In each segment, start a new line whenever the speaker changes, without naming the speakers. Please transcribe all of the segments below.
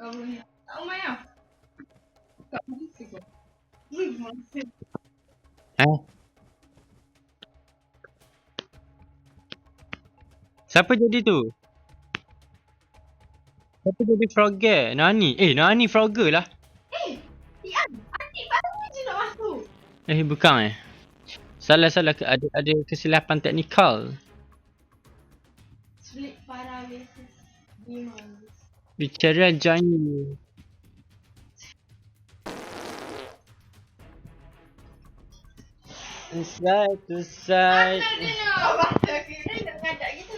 Tak main lah. Tak masih kau. Wih, masih.
Siapa jadi tu? Siapa jadi Frogger? Nani? Nani Frogger lah.
Ian, adik baru je nak masuk.
Bukan. Salah. Ada kesilapan teknikal.
Split para versus demons.
Bicara janji. Side to side.
Mana dia nak baca kira nak ngajak gitu.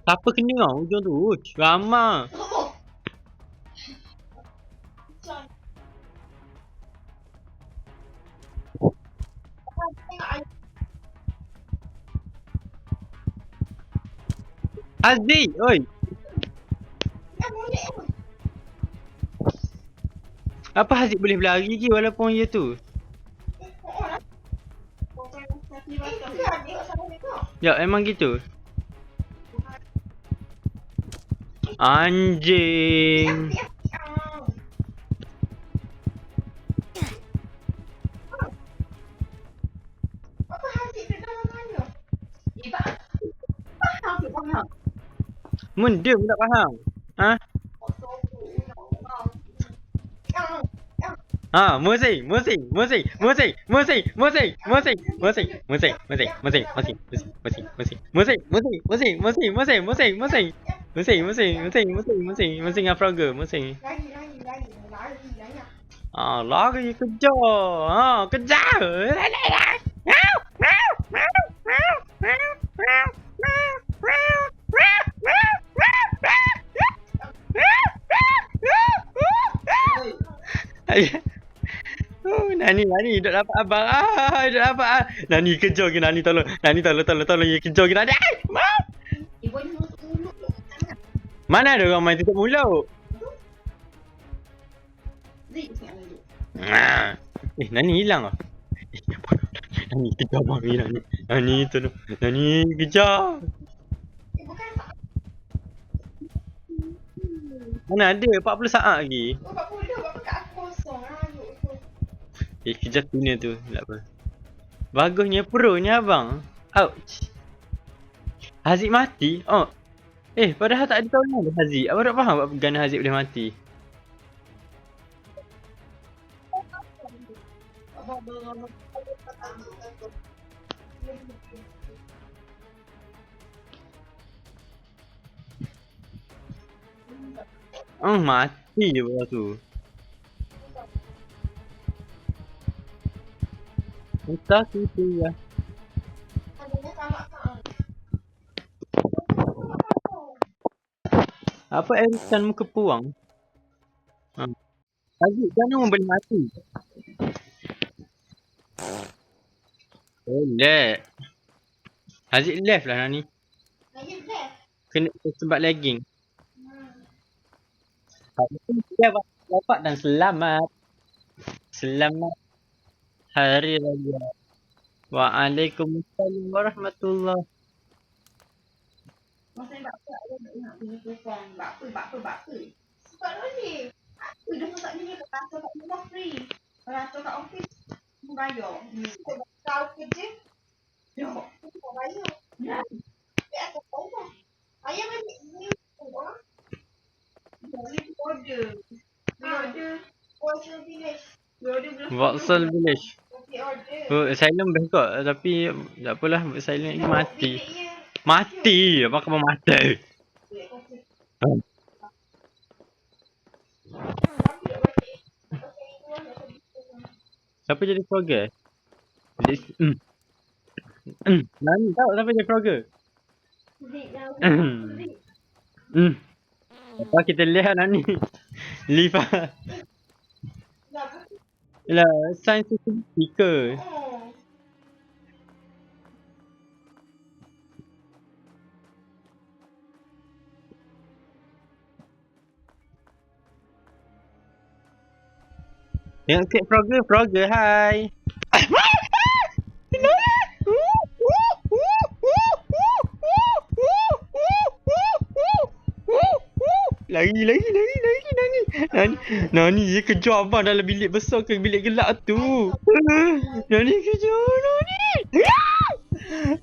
Siapa kena kau hujung tu? Ramah.
Oh. John.
Haziq, oi. Apa Haziq boleh berlari lagi walaupun dia tu? Ya, emang gitu. Anjing. Mun dia pun tak faham. Ha? Musik. Musik Afroga, musik. Lari kejar. Kejar. Nani dah dapat abang. Dah dapat. Nani kejar ke Nani tolong. Nani tolong ya kejar ke Nani. Mana ada orang main tutup mulut? Nani hilang ah. Nani kejar abang ni Nani. Nani tolong. Nani kejar. Mana ada 40 saat lagi.
40 berapa kat aku kosong lah.
Kejar tuna tu. Tak apa. Bagusnya pro-nya abang. Ouch. Haziq mati? Oh. Padahal tak ada tahu mana Haziq. Abang tak faham apa gana Haziq boleh mati. Mati je bawah tu. Entah tu ya. Apa Erisan muka puang? Haziq jangan boleh mati. Left. Haziq left lah Nani. Kena sebab lagging. Dia dapat dan selamat. Selamat Hari Raya. Waalaikumsalam warahmatullahi.
Masa ni bakpa aku nak punya kupon. Bakpa. Sebab ni. Aku dah masak ni kat kantor kat rumah free. Kalau kantor kat office, aku bayar. Kau kerja? Ya. Aku tak bayar. Ya. Tapi aku tahu lah. Ayah balik ni. Beli order. Vauxhall Village.
Vauxhall Village. Asylum best kot. Tapi tak apalah. Asylum ni mati. Mati! Apa kau mati? Siapa jadi Frogger? Nani tahu siapa jadi Frogger? Apa kita lihat Nani? Leave lah. Yelah, sains tu speaker. Yang cek Frogger, hai. Lari Nani. Nani dia kejar abang dalam bilik besar ke bilik gelap tu. Nani kejar Nani.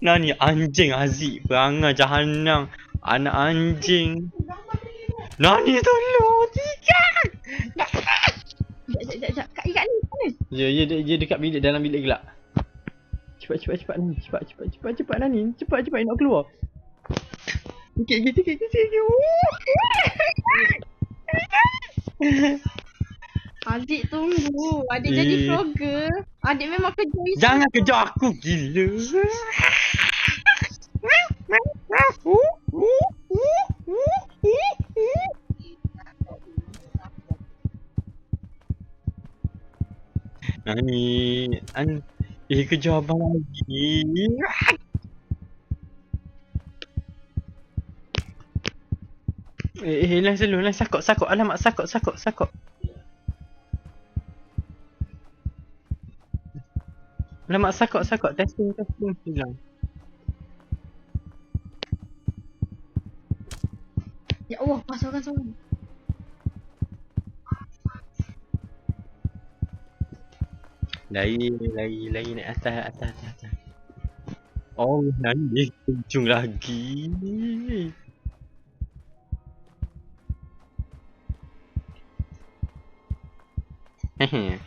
Nani anjing Haziq perangai jahanam. Anak anjing. Nani tolong. Tidak.
Sekejap. Kak Ikat ni mana?
Dia dekat bilik dalam bilik gelap. Cepat Nani. Cepat Nani. Cepat nak keluar. Sikit.
Adik tunggu. Adik jadi vlogger. Adik memang kerja isu.
Jangan kejar aku gila. Nani kejar abang lagi. Lang selalu lang sakok. Alamak sakok. Alamak sakok. Testing hilang.
Ya Allah, pasangkan seorang.
Lari naik atas. Oh, Nani dia ujung lagi. Hehe.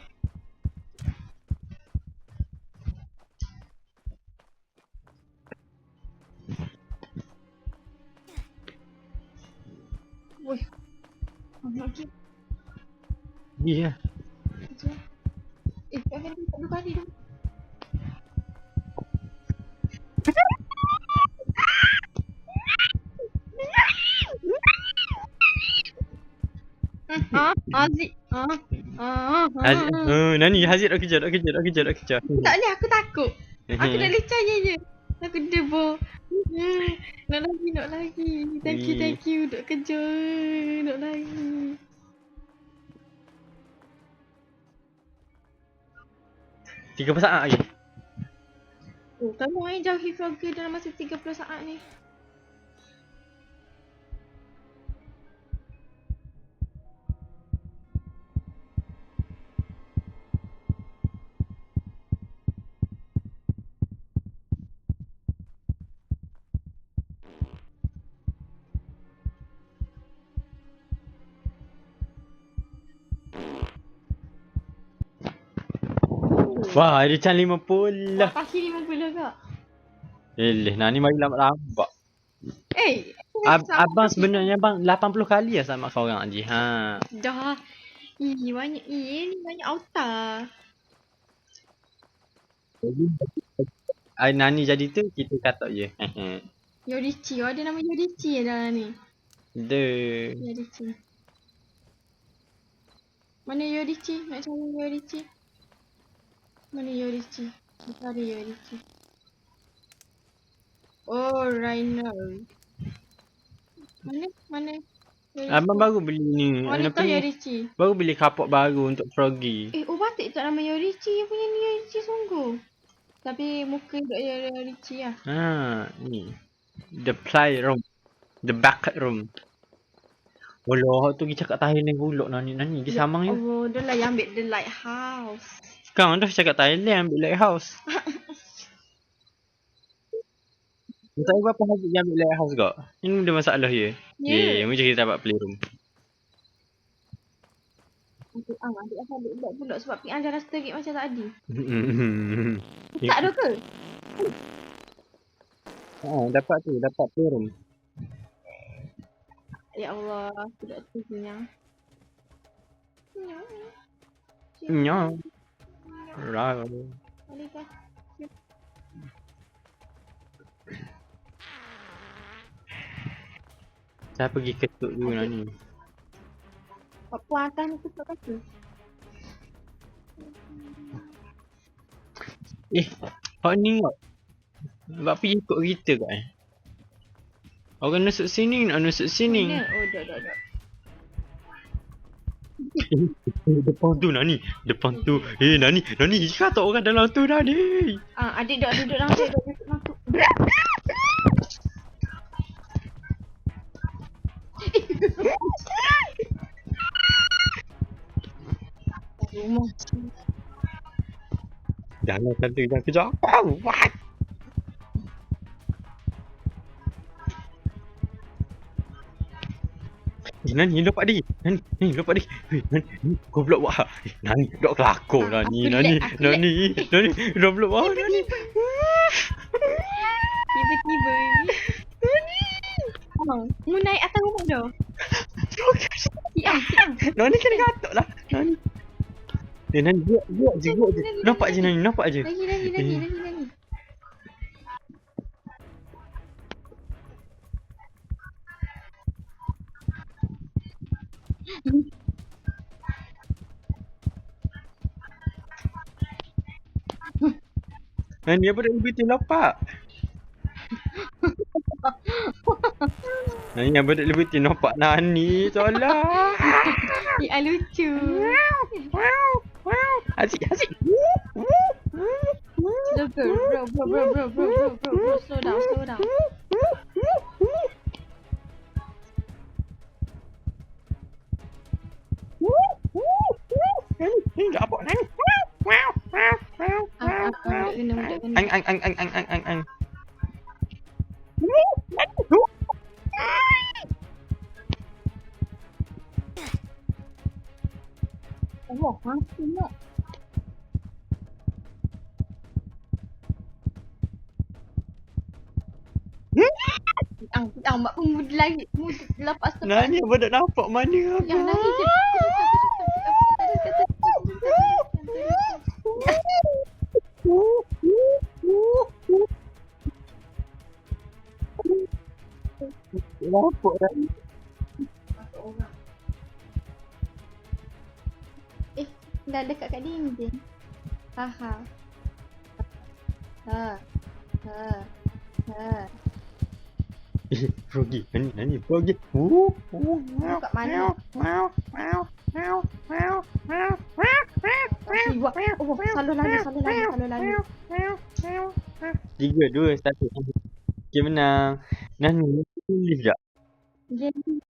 Woi. Okey.
Iya.
Jangan dua kali dong. Aziz.
Nani Haziq nak kejar.
Tak boleh, aku takut. Aku dah lecahnya je. Aku debo. Nak lagi. Thank you. Nak kejar. Nak lagi.
Tiga saat lagi.
Oh, tolong jauhi vlogger dalam masa 30 saat ni.
Wah, dia can 50 lah.
Pasti 50 kak.
Nani mari lambat. Abang sebenarnya bang 80 kali lah sama kau orang Haji. Ha.
Dah. Banyak ni banyak auta.
Nani jadi tu kita kata je.
Yorichi, ada nama Yorichi dalam ni. Yorichi. Mana Yorichi? Nak cari Yorichi. Mana Yorichi? Cari Yorichi. Oh, Rhino. Mana? Yorichi.
Abang baru beli ni.
Wanita Yorichi.
Baru beli kapok baru untuk Froggy.
Batik tak nama Yorichi. Yang punya ni Yorichi sungguh. Tapi muka tak Yorichi lah.
Ni. The playroom. The back room. Walau tu kita cakap Thailand pulak Nani dia samang je.
Oh, dia lah yang ambil the lighthouse.
Sekarang dah cakap Thailand ambil lighthouse. Tak berapa Haziq yang ambil lighthouse kak? Ini ada masalah je. Ya. Macam kita dapat playroom.
Adik asal ambil pulak sebab Pian dah rasa terik macam tadi. Tak ada ke?
Dapat playroom.
Ya Allah, tidak tu kenyang.
Nyong. Right. Saya pergi ketuk dulu Nani.
Apa atas ni ketuk kaki?
Hak ni kot. Sebab pergi ikut kita kat Orang nusuk sini, nak nusuk sini.
Oh, dah.
Depan tu Nani. Nani, kata orang dalam tu Nani.
Adik duduk dalam tu, duduk dalam tu.
Jangan kata jangan kejar aku. What? Nani dapat dia. Nani dapat dia. Nani goblok buat. Nani dok kelakor Nani. Nani goblok buat Nani.
Tiba-tiba mu naik atas rumah dah. Siang.
Nani kena katuk lah. Nani. Nani buat je. Nampak je Nani, nampak je.
Lagi.
Nani apa dah lebih nampak? Nani apa dah lebih nampak Nani? Tolong.
Lucu.
Asyik.
Slow bro. Slow down.
Nani tak apa Nani.
Budak kena.
Ang.
Allah, mati nak. Ang mak pun lagi lepas tu.
Nani apa dah nampak mana apa?
Yang lagi je.
Nampak Nani.
Masuk orang.
Dah dekat kat dinding. Ha.
Froggy. Nani Froggy.
Kat mana? Buat. Oh, selalu lalu.
3, 2, 1. Okay, menang. Nani, lift tak?
Game